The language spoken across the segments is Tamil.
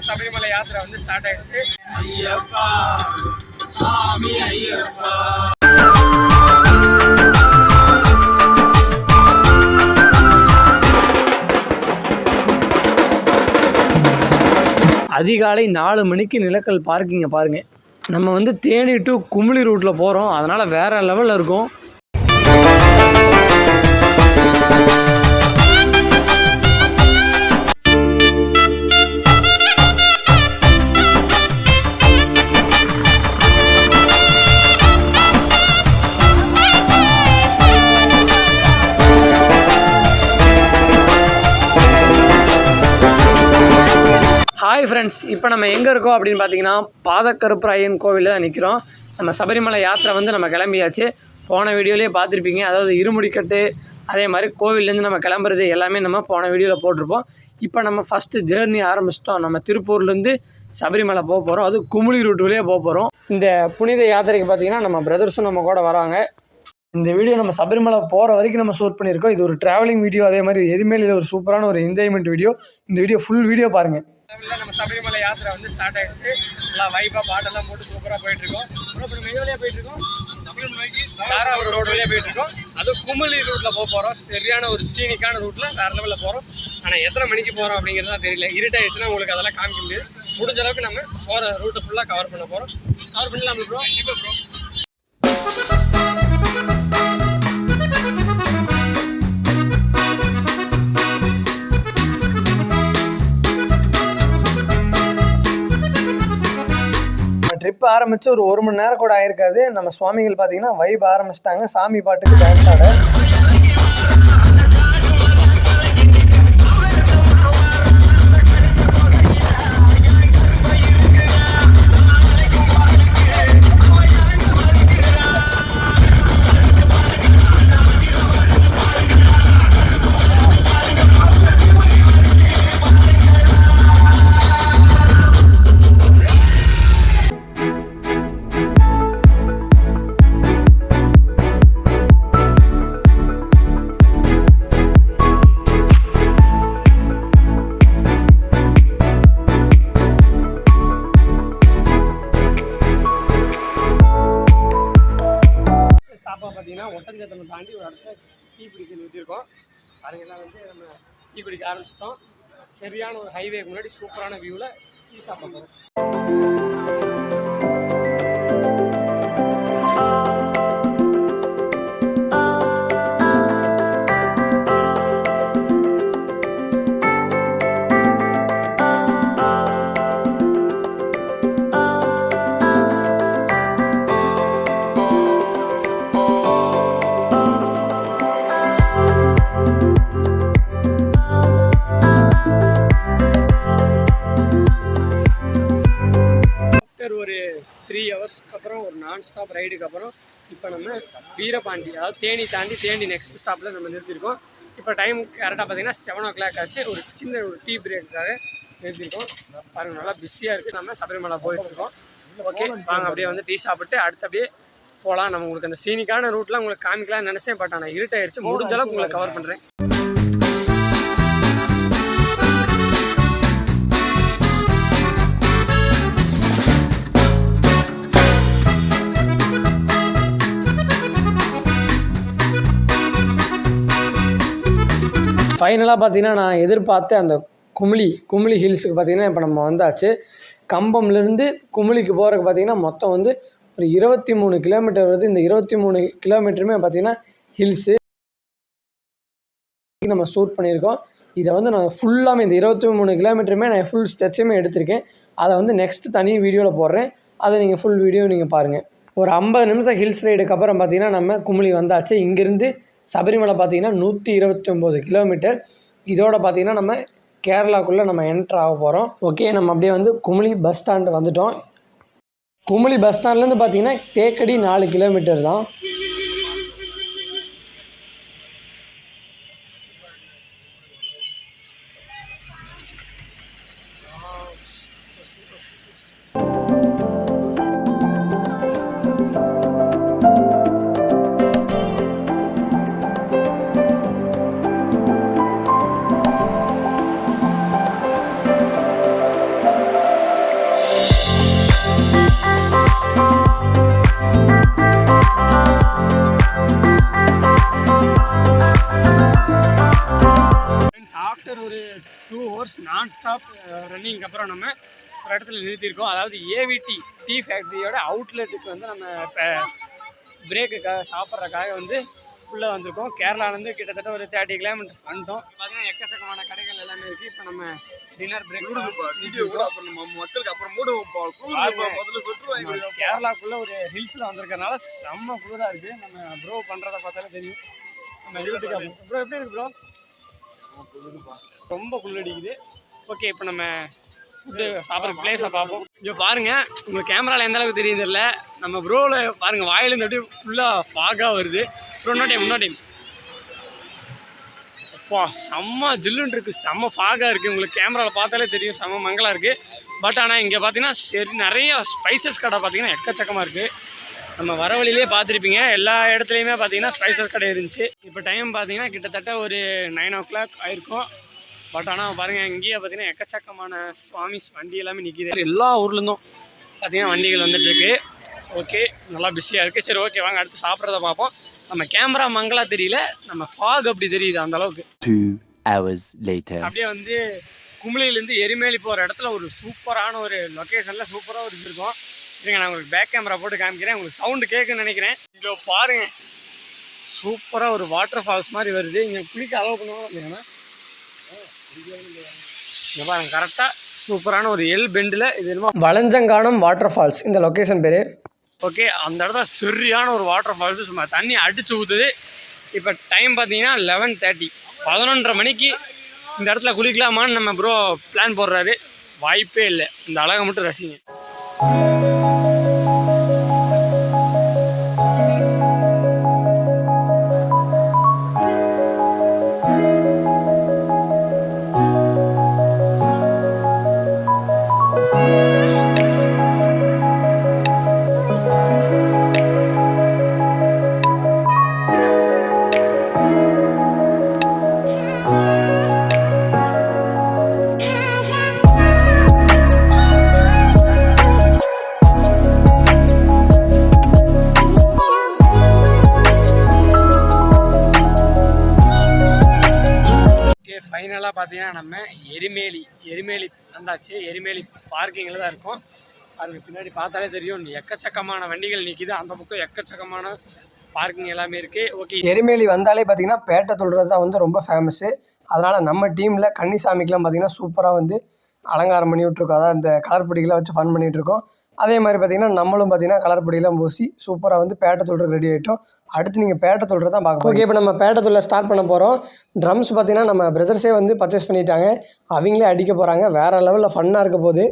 சபரிமலை யாத்திரை வந்து ஸ்டார்ட் ஆயிடுச்சு. ஐயப்பா சாமி ஐயப்பா. அதிகாலை 4 மணிக்கு நிலக்கல் பார்க்கிங்கை பாருங்கள். நம்ம வந்து தேனி டு குமுளி ரூட்டில் போகிறோம், அதனால் வேறு லெவலில் இருக்கும். ஹாய் ஃப்ரெண்ட்ஸ், இப்போ நம்ம எங்கே இருக்கோம் அப்படின்னு பார்த்தீங்கன்னா பாதக்கருப்பராயன் கோவிலில் தான் நிற்கிறோம். நம்ம சபரிமலை யாத்திரை வந்து நம்ம கிளம்பியாச்சு. போன வீடியோலேயே பார்த்துருப்பீங்க. அதாவது இருமுடிக்கட்டு, அதே மாதிரி கோவிலேருந்து நம்ம கிளம்புறது எல்லாமே நம்ம போன வீடியோவில் போட்டிருப்போம். இப்போ நம்ம ஃபஸ்ட்டு ஜேர்னி ஆரம்பிச்சிட்டோம். நம்ம திருப்பூர்லேருந்து சபரிமலை போக போகிறோம். அது குமுளி ரூட்டுலேயே போக போகிறோம். இந்த புனித யாத்திரைக்கு பார்த்திங்கன்னா நம்ம பிரதர்ஸும் நம்ம கூட வராங்க. இந்த வீடியோ நம்ம சபரிமலை போகிற வரைக்கும் நம்ம ஷூட் பண்ணியிருக்கோம். இது ஒரு ட்ராவலிங் வீடியோ, அதே மாதிரி எரிமேலியில் ஒரு சூப்பரான ஒரு என்ஜாய்மெண்ட் வீடியோ. இந்த வீடியோ ஃபுல் வீடியோ பாருங்கள். நம்ம சபரிமலை யாத்திரை வந்து ஸ்டார்ட் ஆயிடுச்சு. நல்லா வைப்பாக பாட்டெல்லாம் போட்டு சூப்பராக போயிட்டுருக்கோம். நம்ம மெதுவழியாக போயிட்டுருக்கோம். சபரிமலைக்கு தாராபுரம் ரோடு வழியாக போயிட்டுருக்கோம். அதுவும் குமுளி ரூட்டில் போக போகிறோம். சரியான ஒரு சீனிக்கான ரூட்டில் வேறு லெவலில் போகிறோம். ஆனால் எத்தனை மணிக்கு போகிறோம் அப்படிங்கிறதா தெரியல. இருட்டாயிடுச்சுன்னா உங்களுக்கு அதெல்லாம் காமிக்க முடியாது. முடிஞ்ச அளவுக்கு நம்ம போகிற ரூட்டை ஃபுல்லாக கவர் பண்ண போகிறோம். கவர் பண்ணலாம் ப்ரோ. இப்போ ப்ரோ ட்ரிப் ஆரம்பித்து ஒரு மணி நேரம் கூட ஆயிருக்காது. நம்ம சுவாமிகள் பார்த்தீங்கன்னா வைப் ஆரம்பிச்சிட்டாங்க. சாமி பாட்டுக்கு டான்ஸ் ஆட. பார்த்தீங்கன்னா ஒட்டஞ்சத்திரம் தாண்டி ஒரு இடத்துல டீ குடிக்க நிறுத்திருக்கோம். அதுக்கெல்லாம் வந்து நம்ம டீ குடிக்க ஆரம்பிச்சிட்டோம். சரியான ஒரு ஹைவேக்கு முன்னாடி சூப்பரான வியூவில் டீ சாப்பிட போகிறோம். ஒரு 3 ஹவர்ஸ்க்கு அப்புறம் ஒரு நான் ஸ்டாப் ரைடுக்கு அப்புறம் இப்போ நம்ம வீரபாண்டி, அதாவது தேனி நெக்ஸ்ட் ஸ்டாப்பில் நம்ம நிறுத்திருக்கோம். இப்போ டைம் கரெக்டாக பார்த்தீங்கன்னா 7 o'clock ஆச்சு. ஒரு சின்ன ஒரு டீ பிரேக்காக நிறுத்திருக்கோம். பாருங்கள், நல்லா பிஸியாக இருக்குது. நம்ம சபரிமலை போயிட்டுருக்கோம். ஓகே, வாங்க அப்படியே வந்து டீ சாப்பிட்டு அடுத்து அப்படியே போகலாம். நம்ம உங்களுக்கு அந்த சீனிக்கான ரூட்லாம் உங்களுக்கு காமிக்கலாம்னு நினச்சேன். பட் ஆனால் இருட்டாயிடுச்சு. முடிஞ்ச அளவுக்கு உங்களை கவர் பண்ணுறேன். ஃபைனலாக பார்த்தீங்கன்னா நான் எதிர்பார்த்த அந்த குமுளி ஹில்ஸுக்கு பார்த்தீங்கன்னா இப்போ நம்ம வந்தாச்சு. கம்பம்லேருந்து குமுளிக்கு போகிறதுக்கு பார்த்தீங்கன்னா மொத்தம் வந்து ஒரு 23 கிலோமீட்டர் வருது. இந்த 23 கிலோமீட்டருமே பார்த்தீங்கன்னா ஹில்ஸு நம்ம ஷூட் பண்ணியிருக்கோம். இதை வந்து நான் ஃபுல்லாமே இந்த 23 கிலோமீட்டருமே நான் ஃபுல் ஸ்டெச்சுமே எடுத்திருக்கேன். அதை வந்து நெக்ஸ்ட் தனி வீடியோவில் போடுறேன். அதை நீங்கள் ஃபுல் வீடியோ நீங்கள் பாருங்கள். ஒரு 50 நிமிஷம் ஹில்ஸ் ரைடுக்கு அப்புறம் பார்த்தீங்கன்னா நம்ம குமுளி வந்தாச்சு. இங்கேருந்து சபரிமலை பார்த்தீங்கன்னா 129 கிலோமீட்டர். இதோட பார்த்தீங்கன்னா நம்ம கேரளாக்குள்ளே நம்ம என்ட்ரு ஆக போகிறோம். ஓகே, நம்ம அப்படியே வந்து குமுளி பஸ் ஸ்டாண்டு வந்துட்டோம். குமுளி பஸ் ஸ்டாண்ட்லேருந்து பார்த்தீங்கன்னா தேக்கடி 4 கிலோமீட்டர் தான். நான் ஸ்டாப் ரன்னிங்க்கு அப்புறம் நம்ம ஒரு இடத்துல நிறுத்தியிருக்கோம். அதாவது ஏவிடி டீ ஃபேக்ட்ரியோட அவுட்லெட்டுக்கு வந்து நம்ம இப்போ பிரேக்குக்காக சாப்பிட்றதுக்காக வந்து ஃபுல்லாக வந்திருக்கோம். கேரளாலேருந்து கிட்டத்தட்ட ஒரு 30 கிலோமீட்டர்ஸ் வந்துட்டோம். பார்த்தீங்கன்னா எக்கச்சக்கமான கடைகள் எல்லாமே இருக்குது. இப்போ நம்ம டின்னர் பிரேக் மக்களுக்கு அப்புறம் கேரளாக்குள்ளே ஒரு ஹில்ஸில் வந்திருக்கறனால செம்ம குளிராக இருக்குது. நம்ம ப்ரோ பண்ணுறதை பார்த்தாலே தெரியும். நம்ம ஹில்ஸுக்கு ப்ரோ எப்படி இருக்குது ப்ரோ? ரொம்ப குளிரடிக்குது. ஓகே, இப்போ நம்ம ஃபுட்டு சாப்பிட்ற பிளேஸை பார்ப்போம். இங்கே பாருங்கள், உங்களுக்கு கேமராவில் எந்த அளவுக்கு தெரியுது இல்லை. நம்ம ப்ரோவில் பாருங்கள், வாயிலேருந்து அப்படியே ஃபுல்லாக ஃபாகாக வருது. ப்ரோ இன்னொரு டைம் அப்பா செம்ம ஜில்லுன்னு இருக்குது, செம்ம ஃபாகாக இருக்குது. உங்களுக்கு கேமராவில் பார்த்தாலே தெரியும் செம்ம மங்கலாக இருக்குது. பட் ஆனால் இங்கே பார்த்தீங்கன்னா சரி நிறைய ஸ்பைசஸ் கடை பார்த்தீங்கன்னா எக்கச்சக்கமாக இருக்குது. நம்ம வர வழியிலே பார்த்துருப்பீங்க, எல்லா இடத்துலையுமே பார்த்தீங்கன்னா ஸ்பைசஸ் கடை இருந்துச்சு. இப்போ டைம் பார்த்தீங்கன்னா கிட்டத்தட்ட ஒரு 9 o'clock ஆயிருக்கும். பட் ஆனால் பாருங்கள், இங்கேயே பார்த்தீங்கன்னா எக்கச்சக்கமான சுவாமிஸ் வண்டி எல்லாமே நிற்கிது. எல்லா ஊர்லேருந்தும் பார்த்தீங்கன்னா வண்டிகள் வந்துட்டுருக்கு. ஓகே, நல்லா பிஸியாக இருக்குது. சரி ஓகே, வாங்க அடுத்து சாப்பிட்றத பார்ப்போம். நம்ம கேமரா மங்களா தெரியல, நம்ம ஃபாக் அப்படி தெரியுது அந்த அளவுக்கு. 2 hours later அப்படியே வந்து குமிளியிலேருந்து எரிமேலி போகிற இடத்துல ஒரு சூப்பரான ஒரு லொக்கேஷனில் சூப்பராக ஒரு இருக்கும். சரிங்க, நான் உங்களுக்கு பேக் கேமரா போட்டு காமிக்கிறேன். உங்களுக்கு சவுண்டு கேட்குன்னு நினைக்கிறேன். இங்கே பாருங்கள், சூப்பராக ஒரு வாட்டர் ஃபால்ஸ் மாதிரி வருது. இங்கே குளிக்க அலோவ் பண்ணுவாங்க இல்லைன்னா இங்கே பாருங்க, கரெக்டாக சூப்பரான ஒரு எல் பெண்டில் இது என்னமோ வளஞ்சங்கானம் வாட்டர் ஃபால்ஸ் இந்த லொக்கேஷன் பேர். ஓகே, அந்த இடத்துல சரியான ஒரு வாட்டர் ஃபால்ஸு, சும்மா தண்ணி அடிச்சு ஊற்றுது. இப்போ டைம் பார்த்தீங்கன்னா 11:30, 11:30 மணிக்கு இந்த இடத்துல குளிக்கலாமான்னு நம்ம ப்ரோ பிளான் போடுறாரு. வாய்ப்பே இல்லை, இந்த அழகை மட்டும் ரசிங்க. ஃபைனலாக பார்த்தீங்கன்னா நம்ம எரிமேலி வந்தாச்சு. எரிமேலி பார்க்கிங்கில் தான் இருக்கும். அதுக்கு பின்னாடி பார்த்தாலே தெரியும், எக்கச்சக்கமான வண்டிகள் நிற்கிது. அந்த பக்கம் எக்கச்சக்கமான பார்க்கிங் எல்லாமே இருக்குது. ஓகே, எரிமேலி வந்தாலே பார்த்தீங்கன்னா பேட்டை தொழுறது தான் வந்து ரொம்ப ஃபேமஸ்ஸு. அதனால் நம்ம டீமில் கன்னிசாமிக்கெலாம் பார்த்திங்கன்னா சூப்பராக வந்து அலங்காரம் பண்ணி விட்ருக்கோம். அதாவது இந்த கலர் பொடிகளை வச்சு ஃபன் பண்ணிகிட்ருக்கோம். அதே மாதிரி பார்த்திங்கன்னா நம்மளும் பார்த்திங்கன்னா கலர் பொடியெல்லாம் பூசி சூப்பராக வந்து பேட்டை தொழுறது ரெடி ஆகிட்டோம். அடுத்து நீங்கள் பேட்டை தொழுறது தான் பார்க்க. ஓகே, இப்போ நம்ம பேட்டை தொழில ஸ்டார்ட் பண்ண போகிறோம். ட்ரம்ஸ் பார்த்திங்கன்னா நம்ம பிரதர்ஸே வந்து பர்ச்சேஸ் பண்ணிட்டாங்க, அவங்களே அடிக்க போகிறாங்க. வேறு லெவலில் ஃபன்னாக இருக்க போகுது.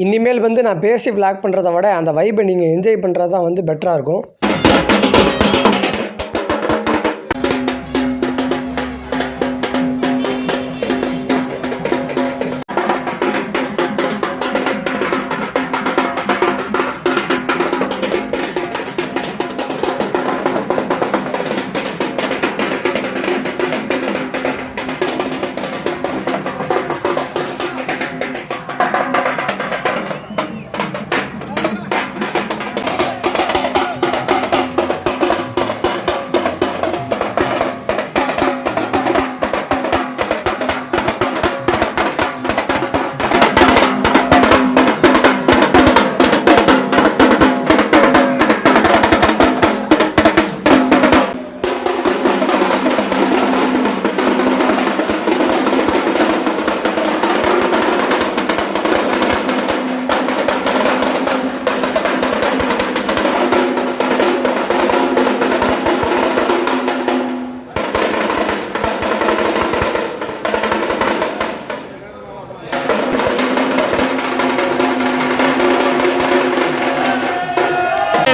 இனிமேல் வந்து நான் பேசி விளாக் பண்ணுறத விட அந்த வைப்பை நீங்கள் என்ஜாய் பண்ணுறது தான் வந்து பெட்டராக இருக்கும்.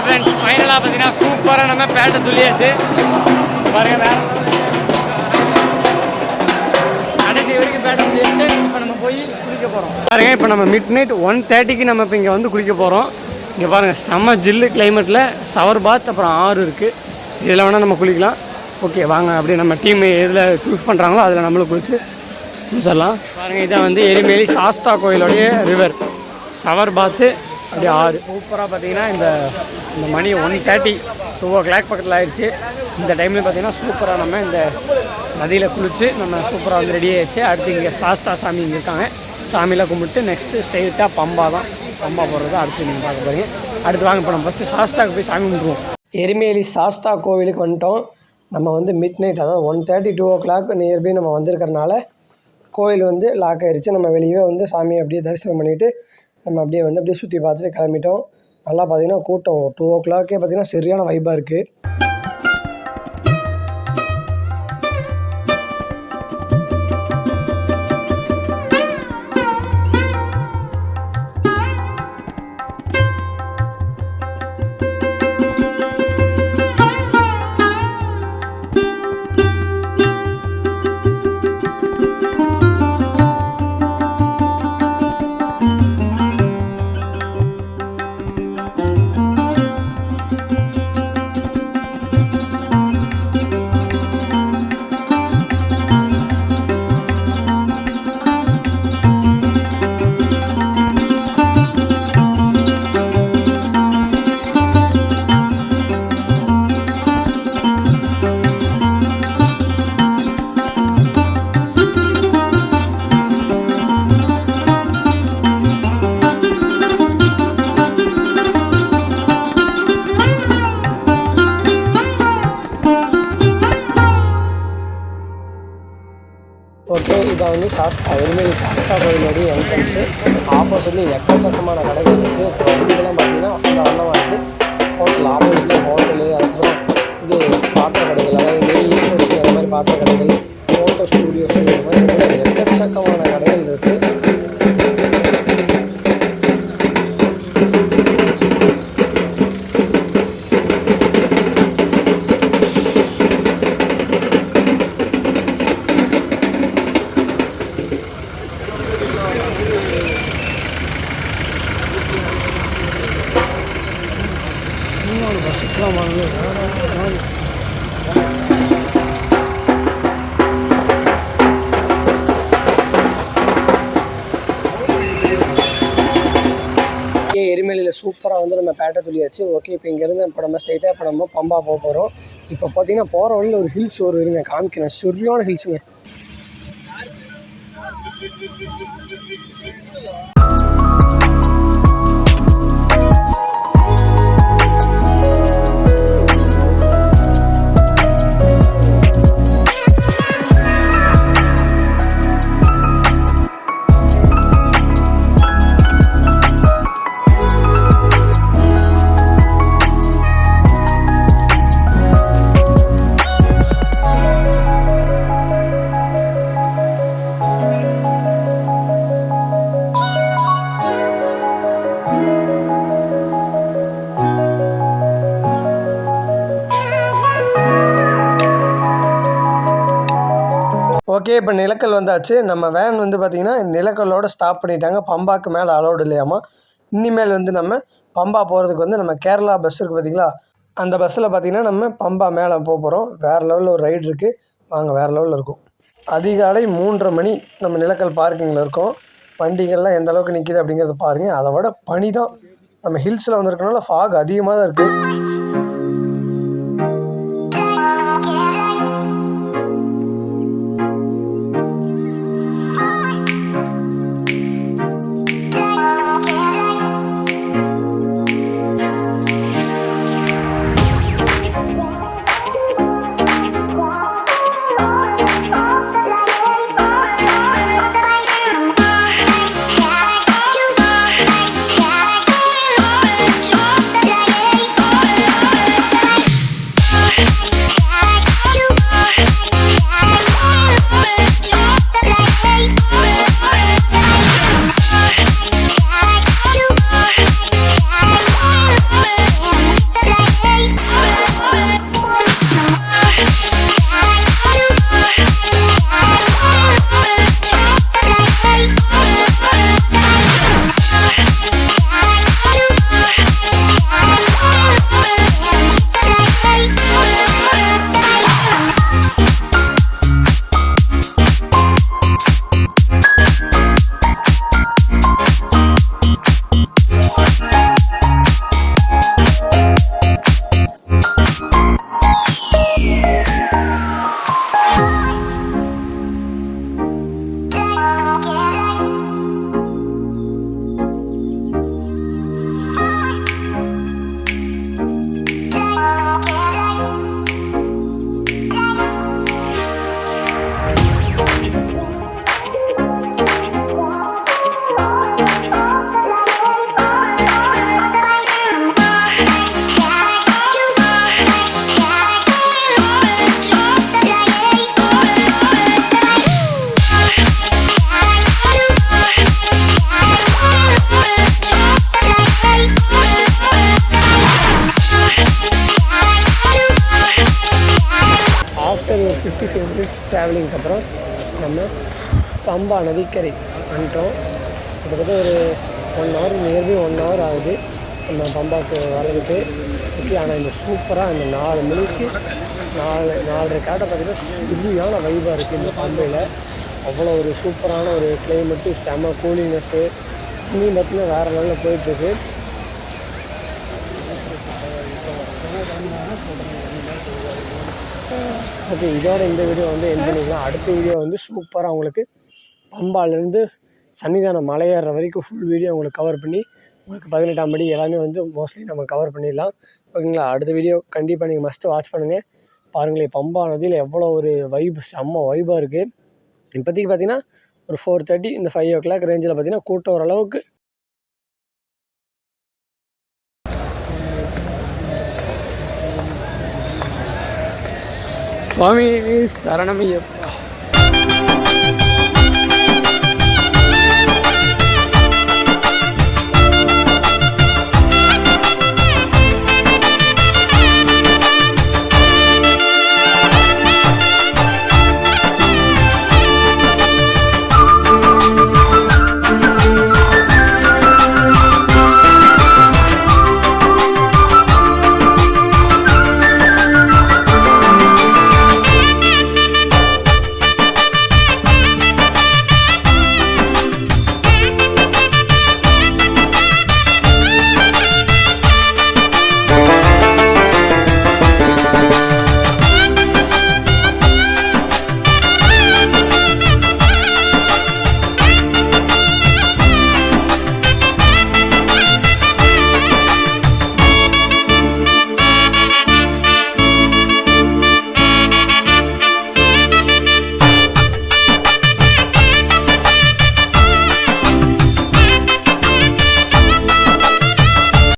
ஃப்ரெண்ட்ஸ், ஃபைனலாக பார்த்தீங்கன்னா சூப்பராக நம்ம பேட்டை துள்ளியாச்சு. பாருங்க, வேறு கடைசி வரைக்கும் பேட்டை துள்ளியாச்சு. இப்போ நம்ம போய் குளிக்க போகிறோம். பாருங்க, இப்போ நம்ம மிட் நைட் 1:30க்கு நம்ம இப்போ இங்கே வந்து குளிக்க போகிறோம். இங்கே பாருங்கள் செம்ம ஜில்லு கிளைமேட்டில் ஷவர் பாத் அப்புறம் ஆறு இருக்குது. இதில் வேணால் நம்ம குளிக்கலாம். ஓகே வாங்க அப்படியே நம்ம டீம் எதில் சூஸ் பண்ணுறாங்களோ அதில் நம்மளும் குளிச்சு முடிச்சிடலாம். பாருங்கள் இதான் வந்து எரிமேலி சாஸ்தா கோயிலோடைய ரிவர் ஷவர் பாத்து அப்படியே ஆறு. சூப்பராக பார்த்தீங்கன்னா இந்த மணி 1:30 2 பக்கத்தில் ஆயிடுச்சு. இந்த டைமில் பார்த்தீங்கன்னா சூப்பராக நம்ம இந்த நதியில் குளித்து நம்ம சூப்பராக வந்து ரெடி ஆகிடுச்சு. அடுத்து இங்கே சாஸ்தா சாமி இங்கே இருக்காங்க. சாமியில் கும்பிட்டு நெக்ஸ்ட்டு ஸ்ட்ரெயிட்டாக பம்பா தான். பம்பா போடுறது அடுத்து நீங்கள் பார்க்க போகிறீங்க. அடுத்து வாங்க இப்போ நம்ம ஃபஸ்ட்டு சாஸ்தாவுக்கு போய் சாமி கும்பிடுவோம். எரிமேலி சாஸ்தா கோவிலுக்கு வந்துட்டோம். நம்ம வந்து மிட் நைட் அதாவது 1:30 2 நியர்பை நம்ம வந்திருக்கிறனால கோயில் வந்து லாக் ஆகிடுச்சு. நம்ம வெளியே வந்து சாமியை அப்படியே தரிசனம் பண்ணிவிட்டு நம்ம அப்படியே வந்து அப்படியே சுற்றி பார்த்துட்டு கிளம்பிட்டோம். நல்லா பார்த்தீங்கன்னா கூட்டம் 2 பார்த்தீங்கன்னா சரியான வைப்பாக இருக்குது. ஓகே இதான் வந்து சாஸ்தா எரிமேலி சாஸ்தா கோயிலோடைய என்ட்ரன்ஸு. ஆப்போசிட்லேயும் எக்கச்சக்கமான கடைகள் இருக்குது. வண்டிகள்லாம் பார்த்தீங்கன்னா அந்த வண்ணமாக இருக்குது. ஹோட்டல் ஆப்போசிட்லேயும் ஹோட்டலு, அதுக்கப்புறம் இது பாத்திர கடைகள், அதாவது நெய் கோச்சி அந்த மாதிரி பாத்திர கடைகள், ஃபோட்டோ ஸ்டூடியோஸ், இந்த மாதிரி எக்கச்சக்கமான கடைகள் இருக்குது. பஸ்ஸுக்கெலாம் வாங்க எரிமேலியில் சூப்பராக வந்து நம்ம பேட்டை துளியாச்சு. ஓகே இப்போ இங்கேருந்து இப்போ நம்ம ஸ்ட்ரைட்டாக இப்போ நம்ம பம்பா போக போகிறோம். இப்போ பார்த்தீங்கன்னா போகிற வழியில் ஒரு ஹில்ஸ் ஒரு இருங்க காமிக்கிறேன். சரியான ஹில்ஸுங்க. ஓகே இப்போ நிலக்கல் வந்தாச்சு. நம்ம வேன் வந்து பார்த்திங்கன்னா நிலக்கல்லோடு ஸ்டாப் பண்ணிட்டாங்க. பம்பாக்கு மேலே அலோடு இல்லையாமா. இனிமேல் வந்து நம்ம பம்பா போகிறதுக்கு வந்து நம்ம கேரளா பஸ் இருக்குது பார்த்திங்களா, அந்த பஸ்ஸில் பார்த்திங்கன்னா நம்ம பம்பா மேலே போக போகிறோம். வேறு லெவலில் ஒரு ரைடு இருக்குது. வாங்க வேறு லெவலில் இருக்கும். அதிகாலை 3:30 மணி நம்ம நிலக்கல் பார்க்கிங்கில் இருக்கோம். வண்டிகள்லாம் எந்த அளவுக்கு நிற்கிது அப்படிங்கிறத பாருங்கள். அதை விட பனி தான். நம்ம ஹில்ஸில் வந்திருக்கனால ஃபாக் அதிகமாக தான் இருக்குது. 55 மினிட்ஸ் ட்ராவலிங்க்கு அப்புறம் நம்ம பம்பா நதிக்கரை வந்துட்டோம். கிட்டத்தட்ட ஒரு 1 ஹவர், நியர்லி 1 ஹவர் ஆகுது நம்ம பம்பாவுக்கு வர்றதுக்கு. ஓகே, ஆனால் இந்த சூப்பராக இந்த 4 மணிக்கு 4:30 காட்டை பார்த்திங்கன்னா சரியான வைபாக இருக்குது இந்த பம்பையில். அவ்வளோ ஒரு சூப்பரான ஒரு கிளைமேட்டு, செம கூலிங்னஸ்ஸு, தண்ணியும் பார்த்திங்கன்னா வேறு லெவலில் போயிட்டுருக்கு. ஓகே, இதோட இந்த வீடியோ வந்து எண்ட் பண்ணிக்கலாம். அடுத்த வீடியோ வந்து சூப்பராக உங்களுக்கு பம்பாலேருந்து சன்னிதானம் மலை ஏறுற வரைக்கும் ஃபுல் வீடியோ உங்களுக்கு கவர் பண்ணி உங்களுக்கு 18ஆம் படி எல்லாமே வந்து மோஸ்ட்லி நம்ம கவர் பண்ணிடலாம். ஓகேங்களா? அடுத்த வீடியோ கண்டிப்பாக நீங்கள் மஸ்ட்டு வாட்ச் பண்ணுங்கள். பாருங்களேன், பம்பா நதியில் எவ்வளோ ஒரு வைப், செம்ம வைபாக இருக்குது. இப்போதைக்கு பார்த்திங்கன்னா ஒரு 4:30 இந்த 5 o'clock ரேஞ்சில் பார்த்திங்கன்னா கூட்டம் ஓரளவுக்கு சுவாமி சரணமையப்பா.